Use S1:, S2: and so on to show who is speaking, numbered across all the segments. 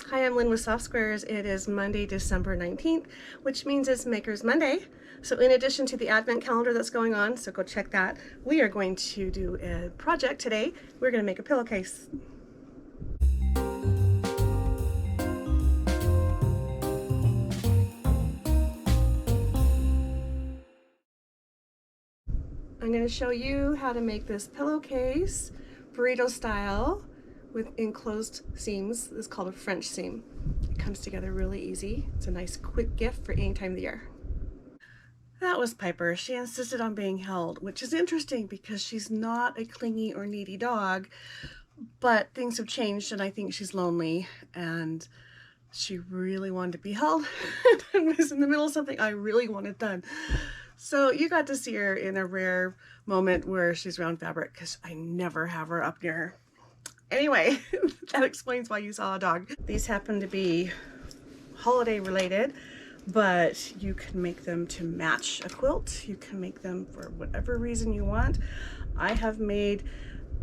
S1: Hi, I'm Lynn with Soft Squares. It is Monday, December 19th, which means it's Maker's Monday. So in addition to the advent calendar that's going on, so go check that, we are going to do a project today. We're going to make a pillowcase. I'm going to show you how to make this pillowcase burrito style with enclosed seams. This is called a French seam. It comes together really easy. It's a nice quick gift for any time of the year. That was Piper. She insisted on being held, which is interesting because she's not a clingy or needy dog, but things have changed and I think she's lonely and she really wanted to be held and was in the middle of something I really wanted done. So you got to see her in a rare moment where she's around fabric because I never have her up near her. Anyway, that explains why you saw a dog. These happen to be holiday related, but you can make them to match a quilt. You can make them for whatever reason you want. I have made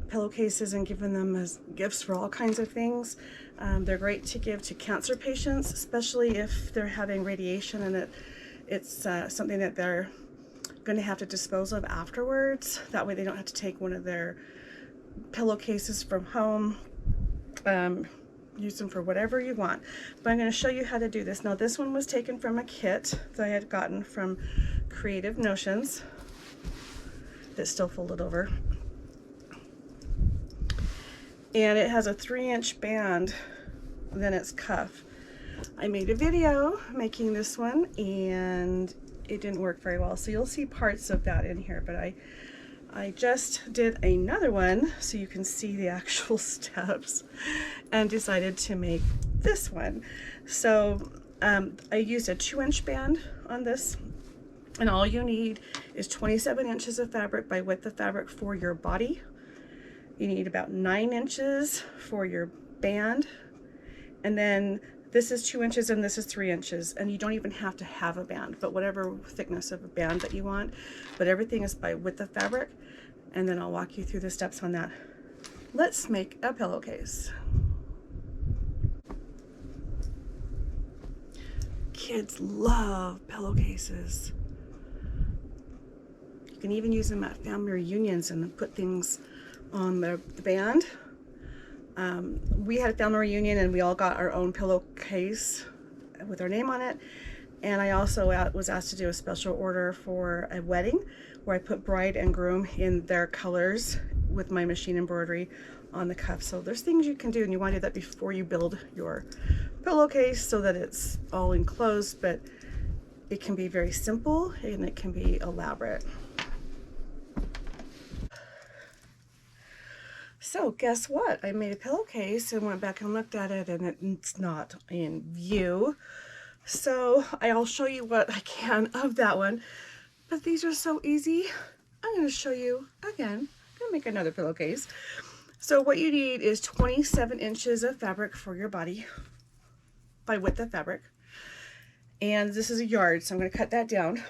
S1: pillowcases and given them as gifts for all kinds of things. They're great to give to cancer patients, especially if they're having radiation and it's something that they're going to have to dispose of afterwards. That way they don't have to take one of their pillowcases from home. Use them for whatever you want. But I'm going to show you how to do this. Now this one was taken from a kit that I had gotten from Creative Notions that's still folded over. And it has a 3-inch band, then its cuff. I made a video making this one and it didn't work very well. So you'll see parts of that in here, but I just did another one so you can see the actual steps and decided to make this one. So I used a 2-inch band on this, and all you need is 27 inches of fabric by width of fabric for your body. You need about 9 inches for your band, and then this is 2 inches and this is 3 inches, and you don't even have to have a band, but whatever thickness of a band that you want, but everything is by width of fabric. And then I'll walk you through the steps on that. Let's make a pillowcase. Kids love pillowcases. You can even use them at family reunions and put things on the band. We had a family reunion and we all got our own pillowcase with our name on it. And I also was asked to do a special order for a wedding where I put bride and groom in their colors with my machine embroidery on the cuff. So there's things you can do, and you want to do that before you build your pillowcase so that it's all enclosed, but it can be very simple and it can be elaborate. So guess what? I made a pillowcase and went back and looked at it and it's not in view. So I'll show you what I can of that one, but these are so easy. I'm going to show you again. I'm going to make another pillowcase. So what you need is 27 inches of fabric for your body by width of fabric. And this is a yard, so I'm going to cut that down.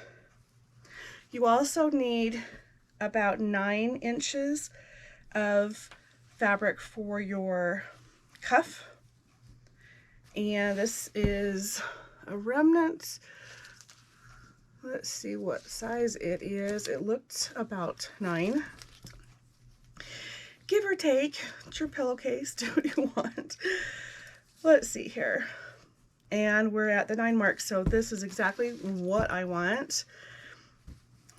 S1: You also need about 9 inches of fabric for your cuff. And this is a remnant. Let's see what size it is. It looked about 9. Give or take. It's your pillowcase. Do what you want. Let's see here. And we're at the 9 mark. So this is exactly what I want.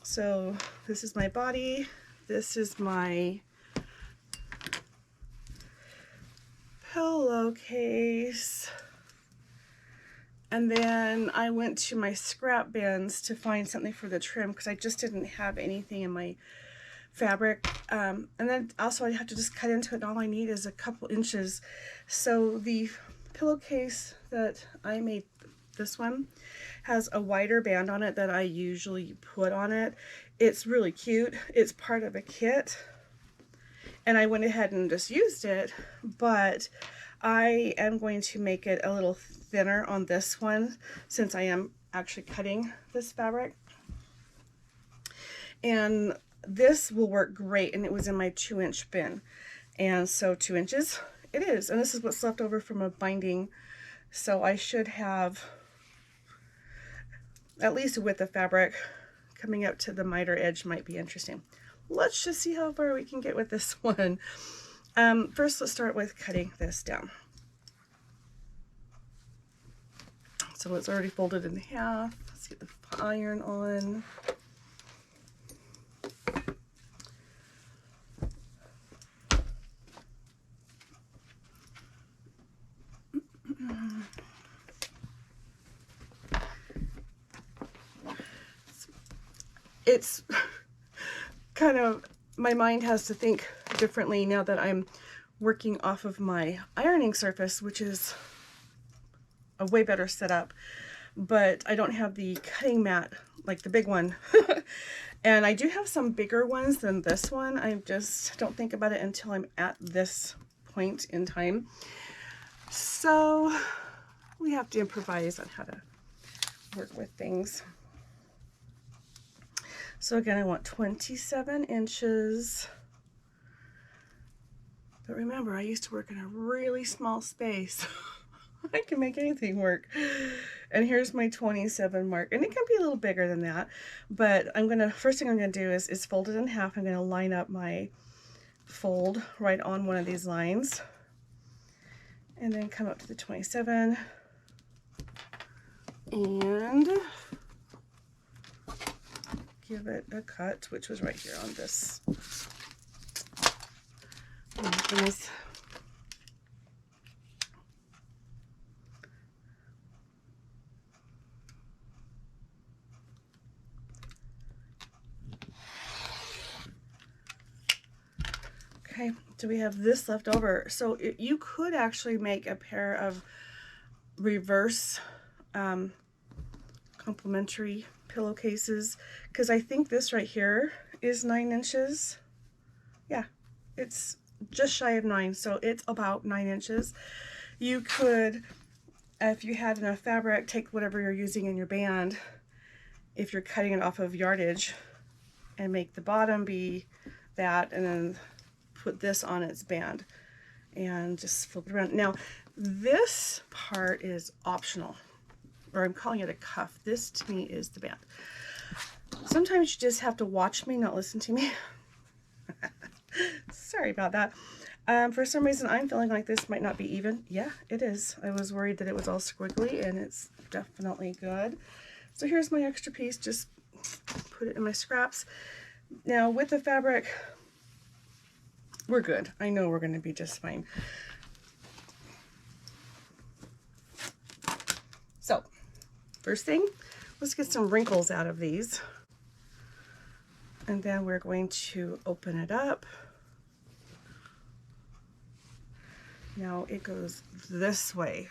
S1: So this is my body. This is my pillowcase. And then I went to my scrap bins to find something for the trim because I just didn't have anything in my fabric. And then also I have to just cut into it, and all I need is a couple inches. So the pillowcase that I made, this one, has a wider band on it that I usually put on it. It's really cute. It's part of a kit. And I went ahead and just used it, but I am going to make it a little thinner on this one since I am actually cutting this fabric. And this will work great, and it was in my 2-inch bin. And so 2 inches it is. And this is what's left over from a binding So I should have at least with the fabric coming up to the miter edge might be interesting. Let's just see how far we can get with this one. First, let's start with cutting this down. So it's already folded in half. Let's get the iron on. It's kind of, my mind has to think differently now that I'm working off of my ironing surface, which is a way better setup, but I don't have the cutting mat like the big one. And I do have some bigger ones than this one. I just don't think about it until I'm at this point in time. So we have to improvise on how to work with things. So again, I want 27 inches. But remember, I used to work in a really small space. I can make anything work. And here's my 27 mark. And it can be a little bigger than that. But first thing I'm gonna do is fold it in half. I'm gonna line up my fold right on one of these lines. And then come up to the 27. And give it a cut, which was right here on this. Oh my goodness. Okay, so we have this left over. So you could actually make a pair of reverse complementary pillowcases, because I think this right here is 9 inches. Yeah, it's just shy of 9, so it's about 9 inches. You could, if you had enough fabric, take whatever you're using in your band, if you're cutting it off of yardage, and make the bottom be that, and then put this on its band and just flip it around. Now this part is optional, or I'm calling it a cuff. This to me is the band. Sometimes you just have to watch me, not listen to me. Sorry about that. For some reason I'm feeling like this might not be even. Yeah, it is. I was worried that it was all squiggly, and it's definitely good. So here's my extra piece. Just put it in my scraps. Now with the fabric, we're good. I know we're going to be just fine. So first thing, let's get some wrinkles out of these. And then we're going to open it up. Now it goes this way.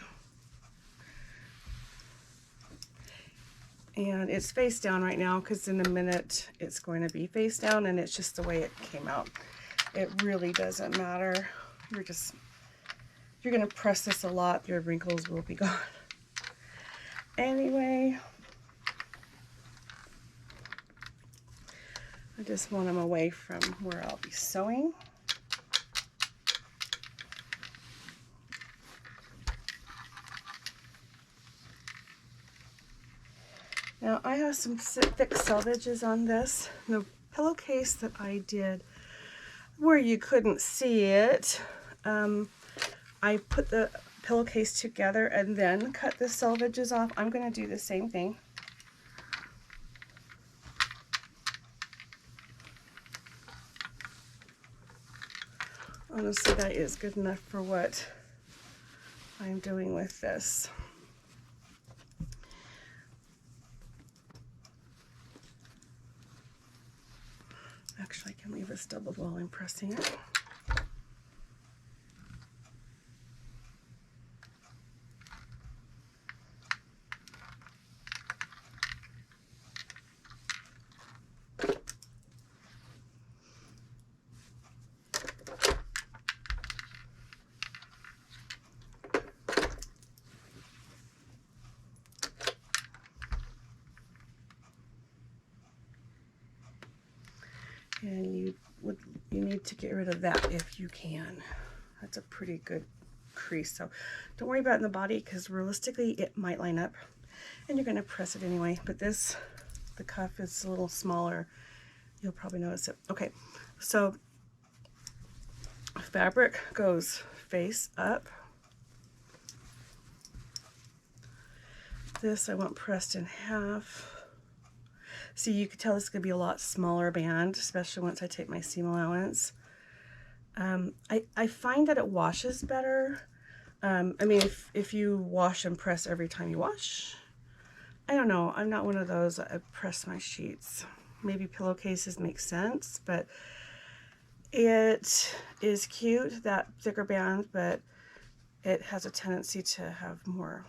S1: And it's face down right now because in a minute it's going to be face down, and it's just the way it came out. It really doesn't matter. You're going to press this a lot, your wrinkles will be gone. Anyway, I just want them away from where I'll be sewing. Now I have some thick selvages on this. The pillowcase that I did where you couldn't see it, I put the pillowcase together and then cut the selvages off. I'm going to do the same thing. Honestly, that is good enough for what I'm doing with this. Actually, I can leave this doubled while I'm pressing it. And you need to get rid of that if you can. That's a pretty good crease. So don't worry about it in the body, because realistically it might line up, and you're going to press it anyway. But this, the cuff is a little smaller. You'll probably notice it. Okay, so fabric goes face up. This I want pressed in half. See, you can tell this is going to be a lot smaller band, especially once I take my seam allowance. I find that it washes better. I mean, if you wash and press every time you wash, I don't know. I'm not one of those that press my sheets. Maybe pillowcases make sense, but it is cute, that thicker band, but it has a tendency to have more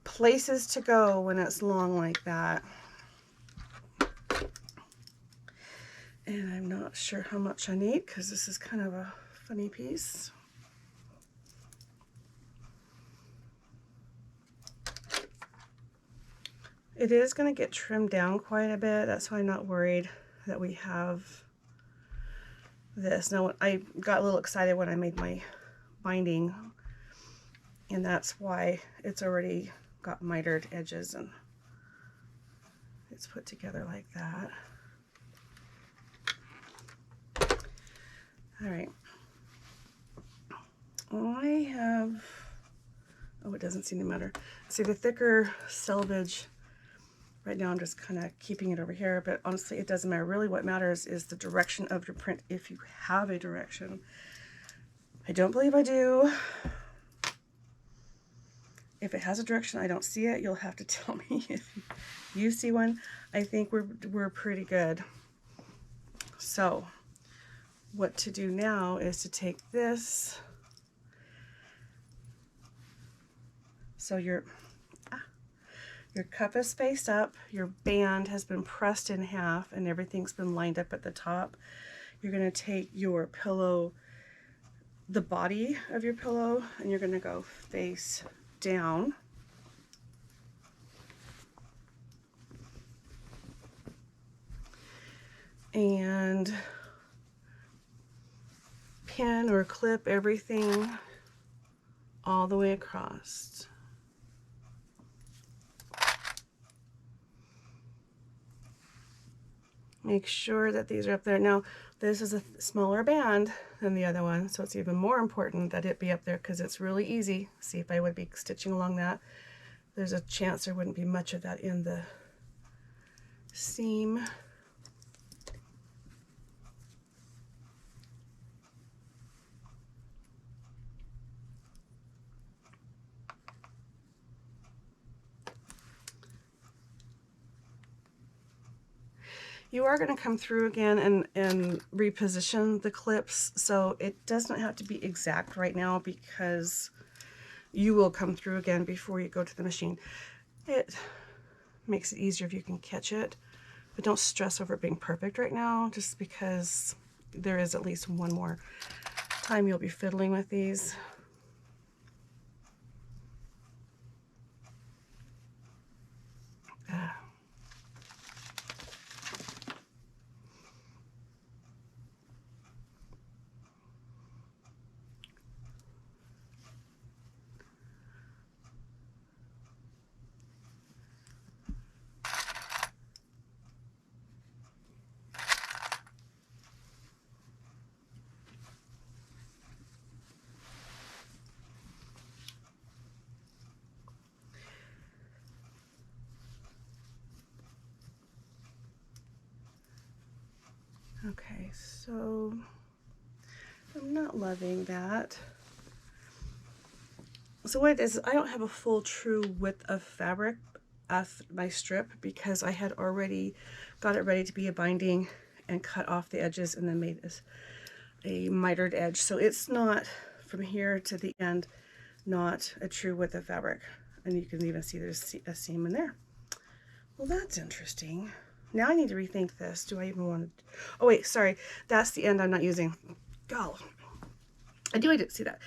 S1: places to go when it's long like that. And I'm not sure how much I need, because this is kind of a funny piece. It is going to get trimmed down quite a bit. That's why I'm not worried that we have this. Now, I got a little excited when I made my binding, and that's why it's already got mitered edges and it's put together like that. All right. I have, oh, it doesn't seem to matter. See, the thicker selvage, right now I'm just kind of keeping it over here, but honestly it doesn't matter. Really what matters is the direction of your print, if you have a direction. I don't believe I do. If it has a direction, I don't see it. You'll have to tell me if you see one. I think we're pretty good. So what to do now is to take this. So your cuff is faced up, your band has been pressed in half, and everything's been lined up at the top. You're going to take your pillow, the body of your pillow, and you're going to go face down. And pin or clip everything all the way across. Make sure that these are up there. Now, this is a smaller band than the other one, so it's even more important that it be up there, because it's really easy. See, if I would be stitching along that, there's a chance there wouldn't be much of that in the seam. You are going to come through again and reposition the clips, so it does not have to be exact right now, because you will come through again before you go to the machine. It makes it easier if you can catch it, but don't stress over it being perfect right now, just because there is at least one more time you'll be fiddling with these. Okay, so I'm not loving that. So what it is, I don't have a full true width of fabric as my strip, because I had already got it ready to be a binding and cut off the edges and then made this a mitered edge. So it's not from here to the end, not a true width of fabric. And you can even see there's a seam in there. Well, that's interesting. Now I need to rethink this. Do I even want to? Oh wait, sorry. That's the end I'm not using. Go. I didn't see that.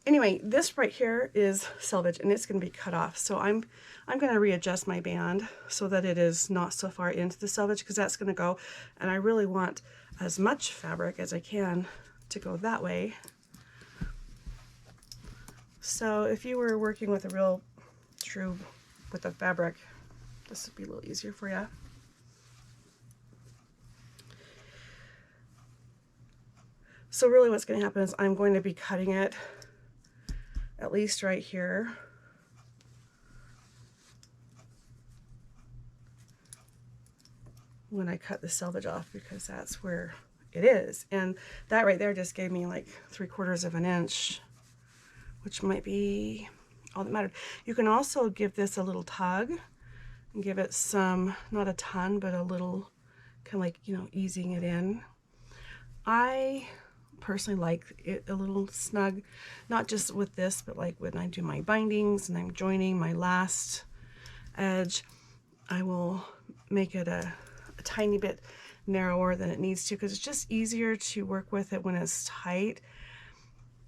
S1: Anyway, this right here is selvage, and it's going to be cut off. So I'm going to readjust my band so that it is not so far into the selvage, because that's going to go. And I really want as much fabric as I can to go that way. So if you were working with a real true with a fabric, this would be a little easier for you. So really what's going to happen is I'm going to be cutting it at least right here. When I cut the selvage off, because that's where it is. And that right there just gave me like 3/4 of an inch, which might be all that mattered. You can also give this a little tug and give it some, not a ton, but a little, kind of like, you know, easing it in. I personally like it a little snug, not just with this, but like when I do my bindings and I'm joining my last edge, I will make it a tiny bit narrower than it needs to, because it's just easier to work with it when it's tight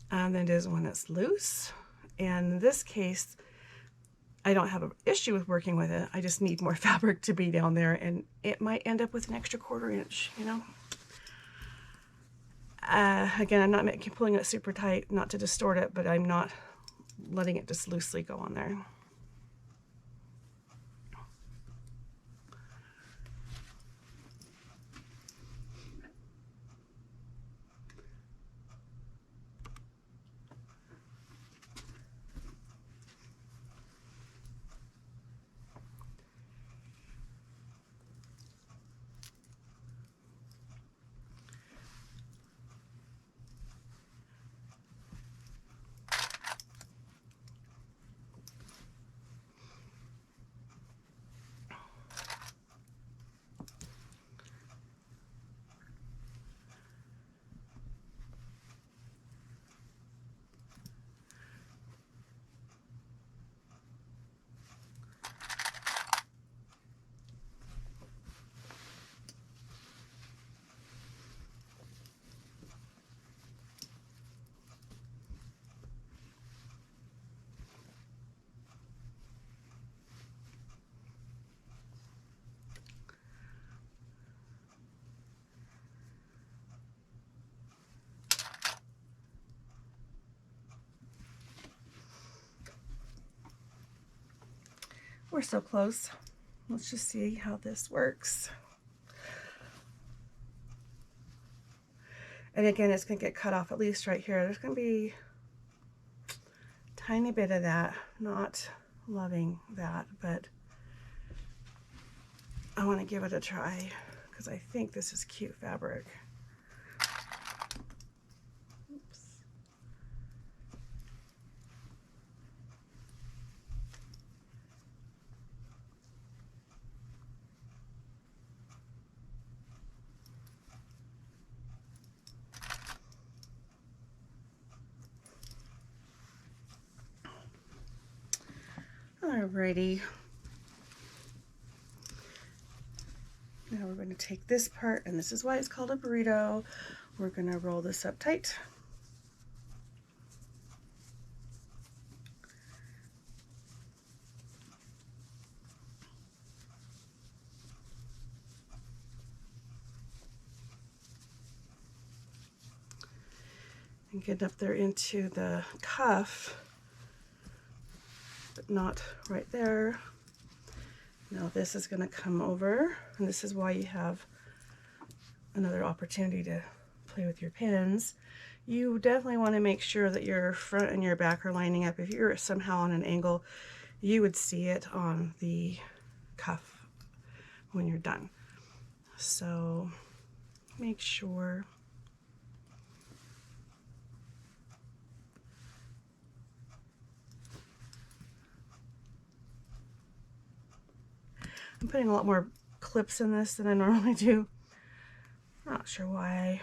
S1: than it is when it's loose. And in this case, I don't have an issue with working with it. I just need more fabric to be down there, and it might end up with an extra 1/4 inch, you know. Again, I'm not pulling it super tight, not to distort it, but I'm not letting it just loosely go on there. We're so close. Let's just see how this works. And again, it's going to get cut off at least right here. There's going to be a tiny bit of that. Not loving that, but I want to give it a try because I think this is cute fabric. Alrighty. Now we're going to take this part, and this is why it's called a burrito. We're going to roll this up tight. And get up there into the cuff, but not right there. Now this is going to come over, and this is why you have another opportunity to play with your pins. You definitely want to make sure that your front and your back are lining up. If you're somehow on an angle, you would see it on the cuff when you're done. So make sure. I'm putting a lot more clips in this than I normally do. Not sure why.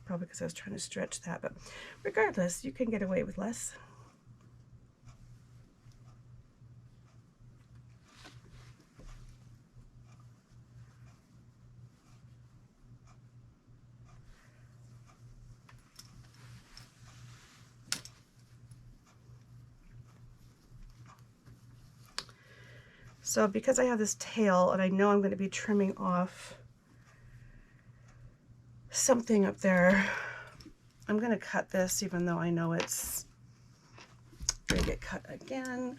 S1: Probably because I was trying to stretch that, but regardless, you can get away with less. So because I have this tail and I know I'm going to be trimming off something up there, I'm going to cut this even though I know it's after I get cut again,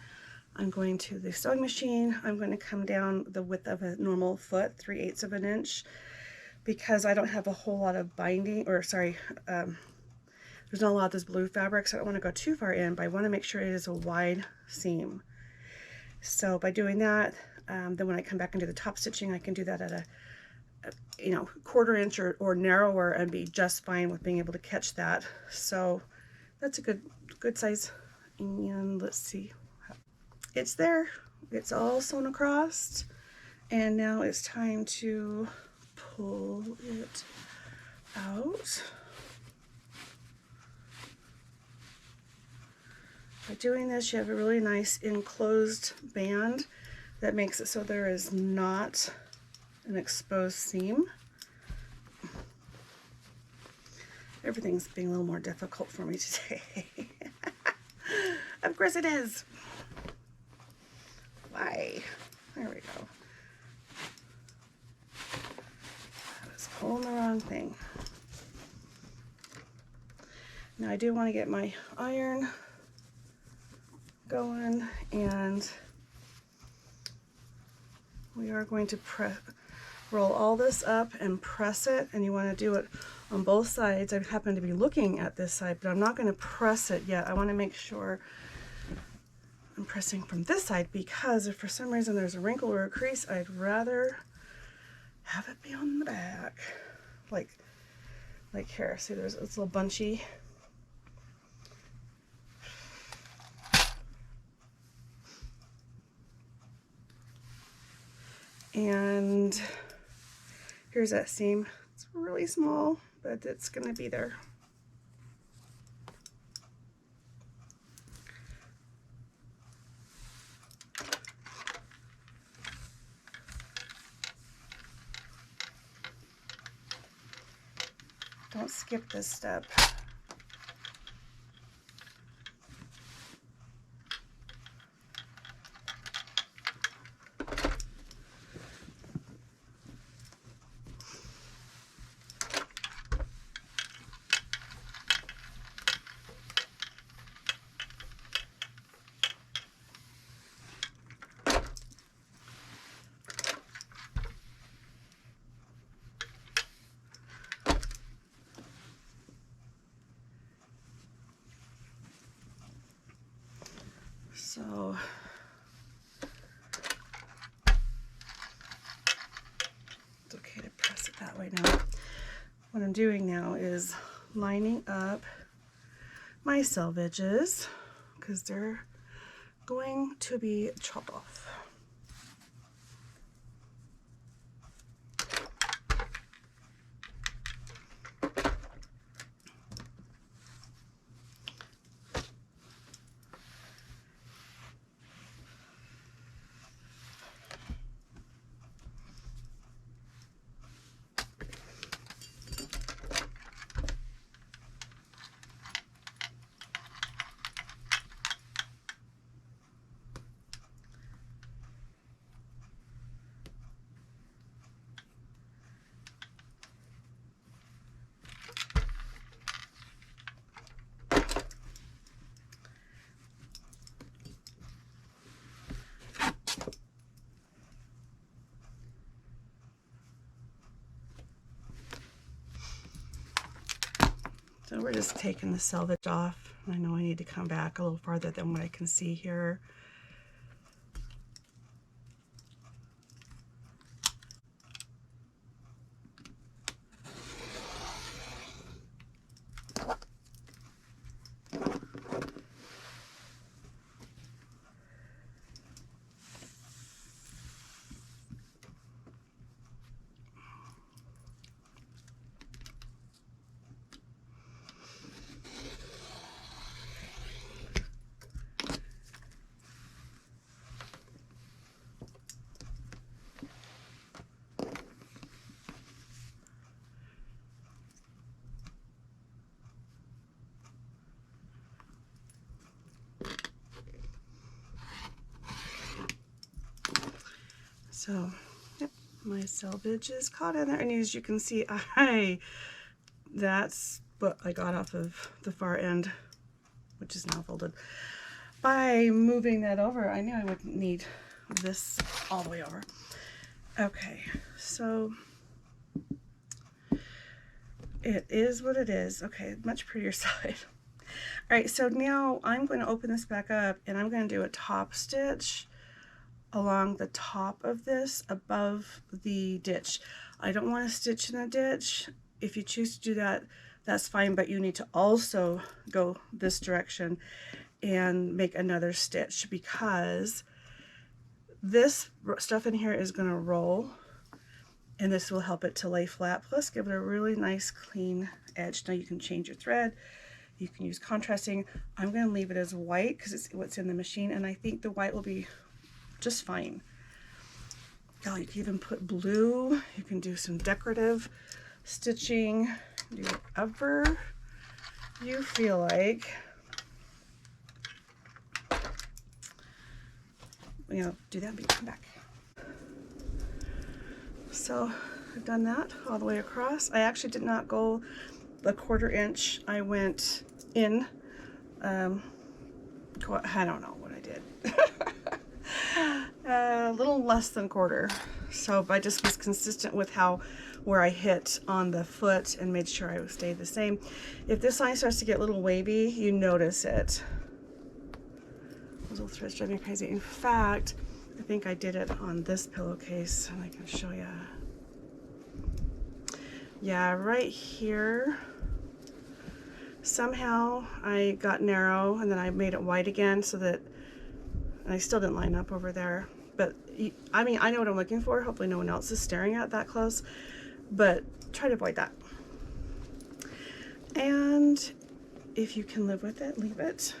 S1: I'm going to the sewing machine. I'm going to come down the width of a normal foot, 3/8 of an inch, because I don't have a whole lot of binding, or sorry, there's not a lot of this blue fabric, so I don't want to go too far in, but I want to make sure it is a wide seam. So by doing that, then when I come back and do the top stitching, I can do that at a you know, 1/4 inch or narrower and be just fine with being able to catch that. So that's a good size. And let's see, it's there, it's all sewn across, and now it's time to pull it out. By doing this, you have a really nice enclosed band that makes it so there is not an exposed seam. Everything's being a little more difficult for me today. Of course it is. Why? There we go. I was pulling the wrong thing. Now I do want to get my iron going, and we are going to roll all this up and press it, and you want to do it on both sides. I happen to be looking at this side, but I'm not going to press it yet. I want to make sure I'm pressing from this side, because if for some reason there's a wrinkle or a crease, I'd rather have it be on the back. Like here, see, it's a little bunchy. And here's that seam. It's really small, but it's going to be there. Don't skip this step. So it's okay to press it that way now. What I'm doing now is lining up my selvages, because they're going to be chopped off. So we're just taking the selvage off. I know I need to come back a little farther than what I can see here. So, yep, my selvage is caught in there, and as you can see, that's what I got off of the far end, which is now folded. by moving that over, I knew I would need this all the way over. Okay, so it is what it is. Okay, much prettier side. All right, so now I'm going to open this back up and I'm going to do a top stitch along the top of this above the ditch. I don't want to stitch in the ditch. If you choose to do that, that's fine, but you need to also go this direction and make another stitch, because this stuff in here is going to roll and this will help it to lay flat, plus give it a really nice clean edge. Now you can change your thread, you can use contrasting. I'm going to leave it as white because it's what's in the machine, and I think the white will be just fine. Oh, you can even put blue, you can do some decorative stitching, do whatever you feel like. You know, do that and come back. So I've done that all the way across. I actually did not go the 1/4 inch. I went in, I don't know what I did. A little less than 1/4. So I just was consistent with where I hit on the foot and made sure I stayed the same. If this line starts to get a little wavy, you notice it. Those little threads drive me crazy. In fact, I think I did it on this pillowcase, and I can show you. Yeah, right here. Somehow I got narrow, and then I made it wide again so that I still didn't line up over there. But I mean, I know what I'm looking for. Hopefully no one else is staring at that close, but try to avoid that. And if you can live with it, leave it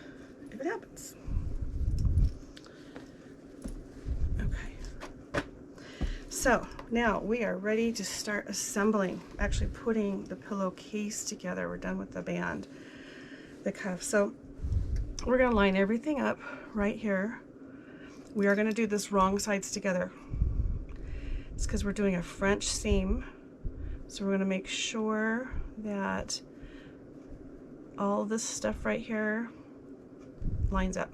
S1: if it happens. Okay. So now we are ready to start assembling, actually putting the pillowcase together. We're done with the band, the cuff. So we're going to line everything up right here. We are going to do this wrong sides together. It's because we're doing a French seam. So we're going to make sure that all this stuff right here lines up.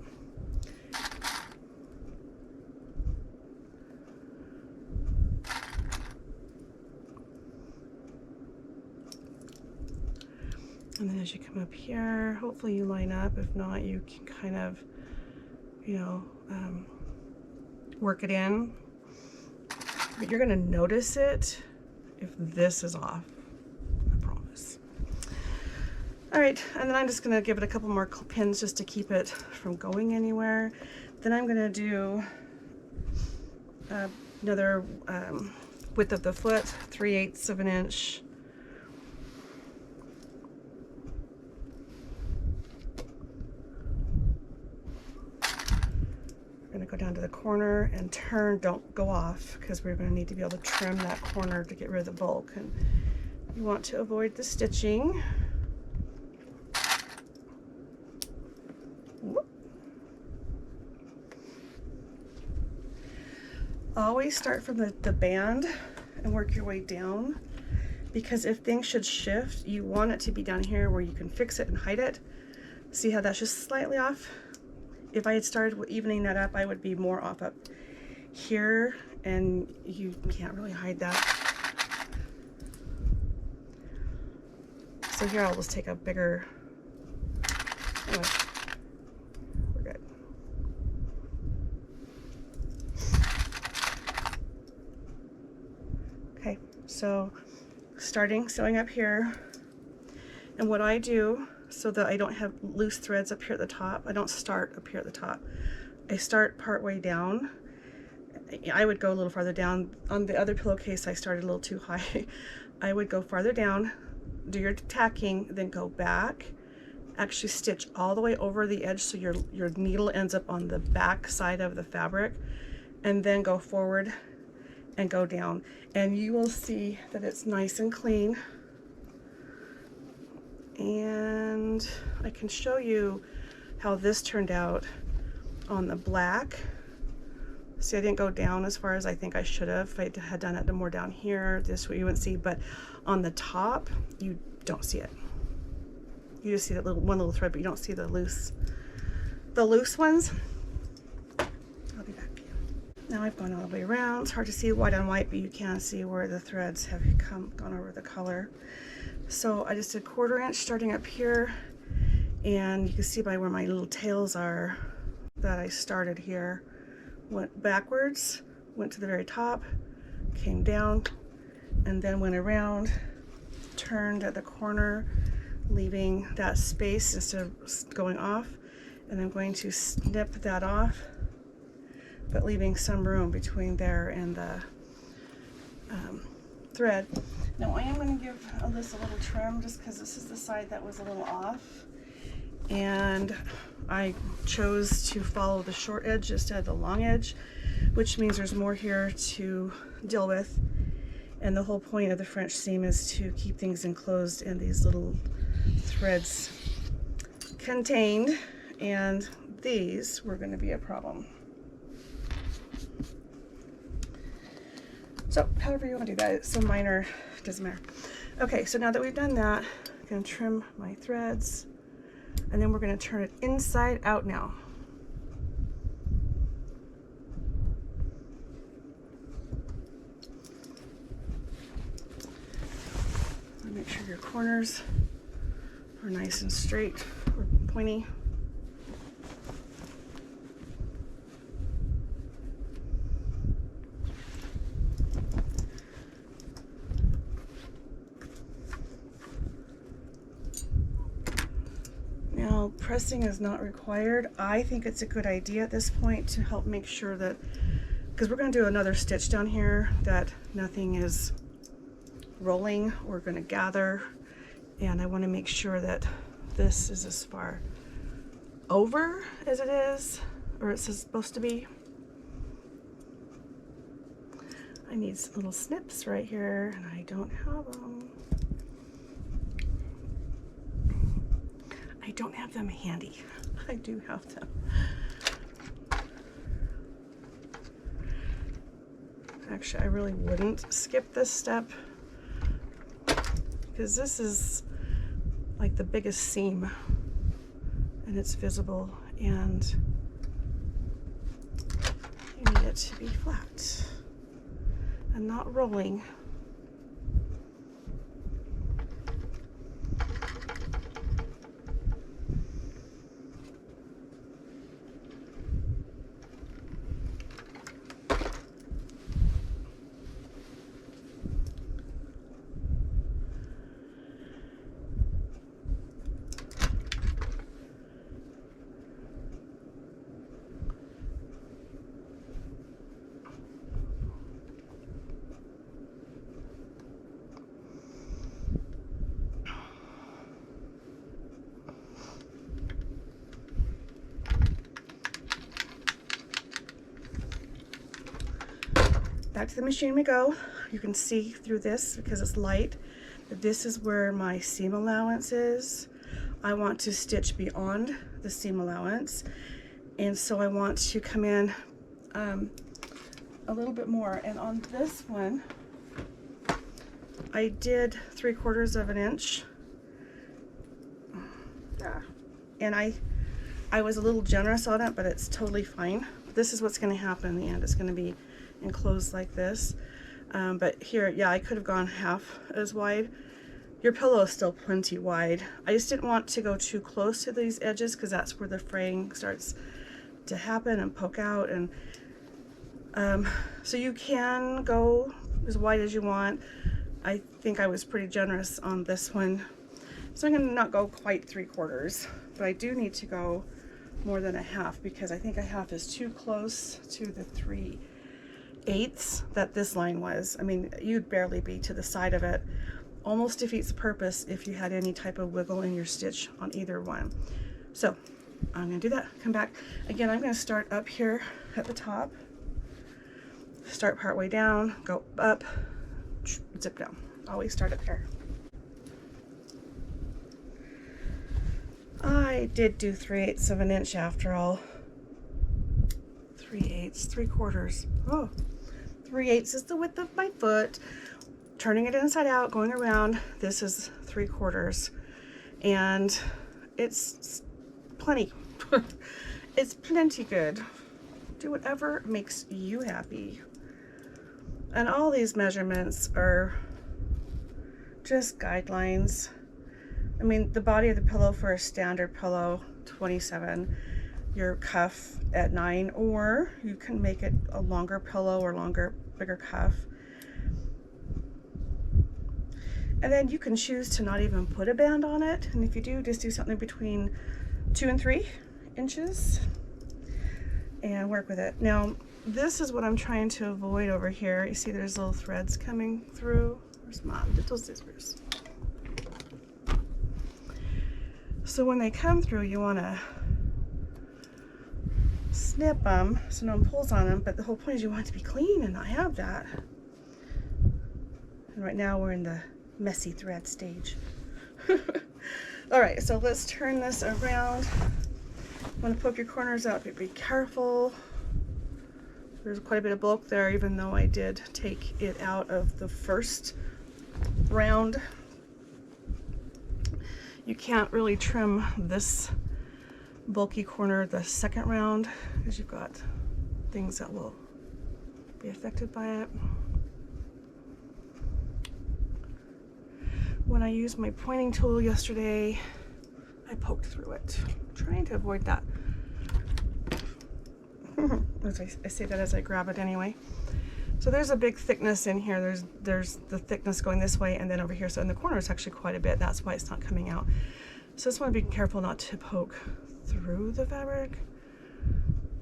S1: And then as you come up here, hopefully you line up. If not, you can kind of, you know, work it in. But you're gonna notice it if this is off, I promise. All right, and then I'm just gonna give it a couple more pins just to keep it from going anywhere. Then I'm gonna do another width of the foot, 3/8 of an inch. We're going to go down to the corner and turn. Don't go off, because we're going to need to be able to trim that corner to get rid of the bulk, and you want to avoid the stitching. Whoop. Always start from the band and work your way down, because if things should shift, you want it to be down here where you can fix it and hide it. See how that's just slightly off? If I had started with evening that up, I would be more off up here, and you can't really hide that. So here I'll just take a bigger, anyway, we're good. Okay, so starting sewing up here, and what I do so that I don't have loose threads up here at the top, I don't start up here at the top. I start part way down. I would go a little farther down. On the other pillowcase, I started a little too high. I would go farther down, do your tacking, then go back, actually stitch all the way over the edge so your needle ends up on the back side of the fabric, and then go forward and go down. And you will see that it's nice and clean. And I can show you how this turned out on the black. See, I didn't go down as far as I think I should have. If I had done it more down here, this way you wouldn't see, but on the top, you don't see it. You just see that one little thread, but you don't see the loose the loose ones. I'll be back. Now I've gone all the way around. It's hard to see white on white, but you can see where the threads have gone over the color. So I just did 1/4 inch starting up here, and you can see by where my little tails are that I started here, went backwards, went to the very top, came down, and then went around, turned at the corner, leaving that space instead of going off. And I'm going to snip that off, but leaving some room between there and the thread. Now I am going to give this a little trim just because this is the side that was a little off, and I chose to follow the short edge instead of the long edge, which means there's more here to deal with. And the whole point of the French seam is to keep things enclosed and these little threads contained, and these were going to be a problem. So however you want to do that, it's so minor, it doesn't matter. Okay, so now that we've done that, I'm going to trim my threads, and then we're going to turn it inside out now. Make sure your corners are nice and straight or pointy. Now, pressing is not required. I think it's a good idea at this point to help make sure that, because we're going to do another stitch down here, that nothing is rolling. We're going to gather, and I want to make sure that this is as far over as it is, or it's supposed to be. I need some little snips right here, and I don't have them. I don't have them handy. I do have them. Actually, I really wouldn't skip this step, because this is like the biggest seam and it's visible, and you need it to be flat and not rolling. Back to the machine we go. You can see through this because it's light. This is where my seam allowance is. I want to stitch beyond the seam allowance, and so I want to come in a little bit more. And on this one, I did 3/4 of an inch. And I was a little generous on it, but it's totally fine. This is what's going to happen in the end. It's going to be enclosed like this, but here, yeah, I could have gone half as wide. Your pillow is still plenty wide. I just didn't want to go too close to these edges because that's where the fraying starts to happen and poke out. And so you can go as wide as you want. I think I was pretty generous on this one, so I'm going to not go quite 3/4, but I do need to go more than a half, because I think a half is too close to the 3/8 that this line was. I mean, you'd barely be to the side of it. Almost defeats the purpose if you had any type of wiggle in your stitch on either one. So I'm going to do that. Come back again. I'm going to start up here at the top, start part way down, go up, zip down. Always start up here. I did do 3/8 of an inch after all. 3/8, 3/4. Oh, 3/8 is the width of my foot. Turning it inside out, going around, this is 3/4, and it's plenty. It's plenty good. Do whatever makes you happy. And all these measurements are just guidelines. I mean, the body of the pillow for a standard pillow, 27, your cuff at 9, or you can make it a longer pillow or bigger cuff. And then you can choose to not even put a band on it. And if you do, just do something between 2 and 3 inches and work with it. Now, this is what I'm trying to avoid over here. You see there's little threads coming through. Where's Mom? Little scissors. So when they come through, you want to snip them so no one pulls on them, but the whole point is you want it to be clean and not have that. And right now we're in the messy thread stage. All right, so let's turn this around. You want to poke your corners out, but be careful. There's quite a bit of bulk there, even though I did take it out of the first round. You can't really trim this bulky corner the second round because you've got things that will be affected by it. When I used my pointing tool yesterday, I poked through it, trying to avoid that. I say that as I grab it anyway. So there's a big thickness in here. There's the thickness going this way and then over here. So in the corner it's actually quite a bit. That's why it's not coming out. So just want to be careful not to poke through the fabric.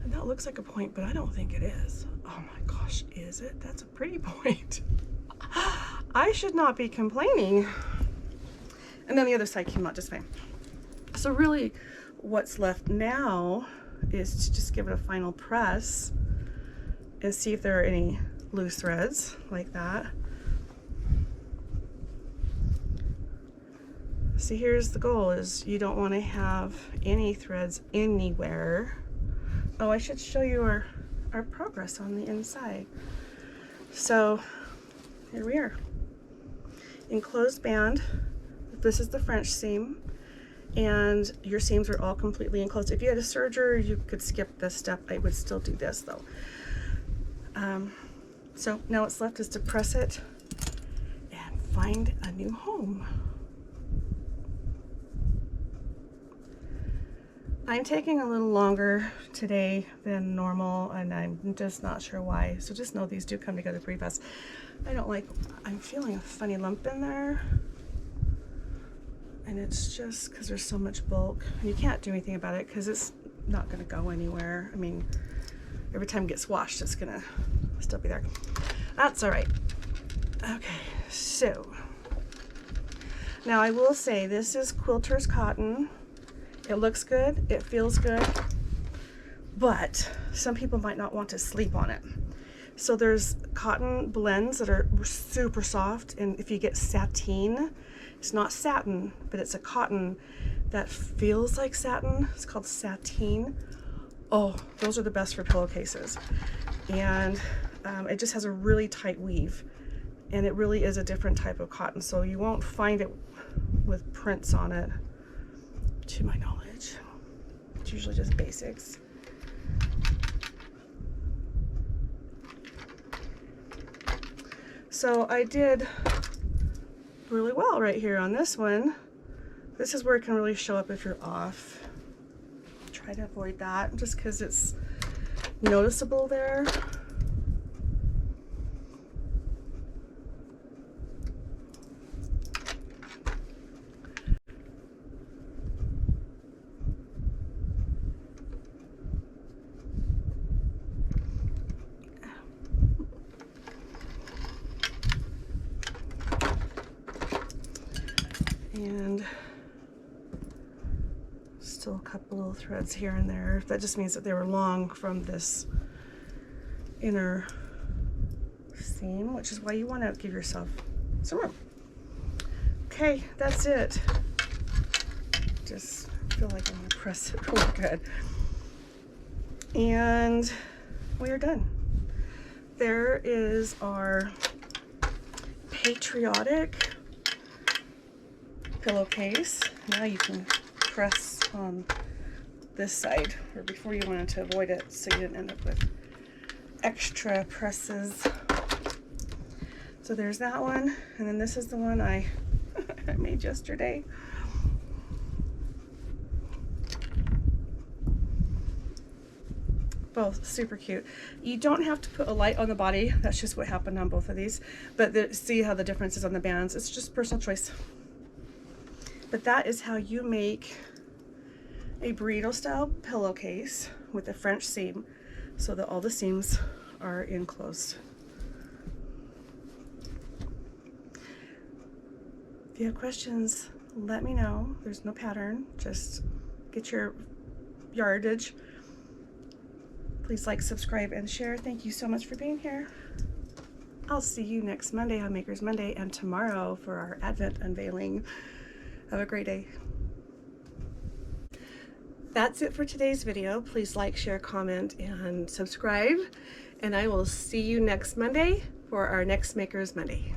S1: And that looks like a point, but I don't think it is. Oh my gosh, is it? That's a pretty point. I should not be complaining. And then the other side came out just fine. So really what's left now is to just give it a final press and see if there are any loose threads like that. See, here's the goal, is you don't want to have any threads anywhere. Oh, I should show you our progress on the inside. So here we are. Enclosed band. This is the French seam. And your seams are all completely enclosed. If you had a serger, you could skip this step. I would still do this though. So now what's left is to press it and find a new home. I'm taking a little longer today than normal, and I'm just not sure why. So just know these do come together pretty fast. I'm feeling a funny lump in there. And it's just because there's so much bulk. You can't do anything about it because it's not going to go anywhere. I mean, every time it gets washed, it's going to still be there. That's all right. Okay, so now I will say this is quilter's cotton. It looks good, it feels good, but some people might not want to sleep on it. So there's cotton blends that are super soft, and if you get sateen, it's not satin, but it's a cotton that feels like satin. It's called sateen. Oh, those are the best for pillowcases. And it just has a really tight weave, and it really is a different type of cotton, so you won't find it with prints on it, to my knowledge. It's usually just basics. So I did really well right here on this one. This is where it can really show up if you're off. Try to avoid that just because it's noticeable there. And still a couple little threads here and there. That just means that they were long from this inner seam, which is why you want to give yourself some room. Okay, that's it. Just feel like I'm going to press it really good. And we are done. There is our patriotic pillowcase. Now you can press on this side, or before you wanted to avoid it so you didn't end up with extra presses. So there's that one, and then this is the one I made yesterday. Both super cute. You don't have to put a light on the body. That's just what happened on both of these. But see how the difference is on the bands. It's just personal choice. But that is how you make a burrito style pillowcase with a French seam so that all the seams are enclosed. If you have questions, let me know. There's no pattern. Just get your yardage. Please like, subscribe, and share. Thank you so much for being here. I'll see you next Monday on Maker's Monday and tomorrow for our Advent unveiling. Have a great day. That's it for today's video. Please like, share, comment, and subscribe. And I will see you next Monday for our next Maker's Monday.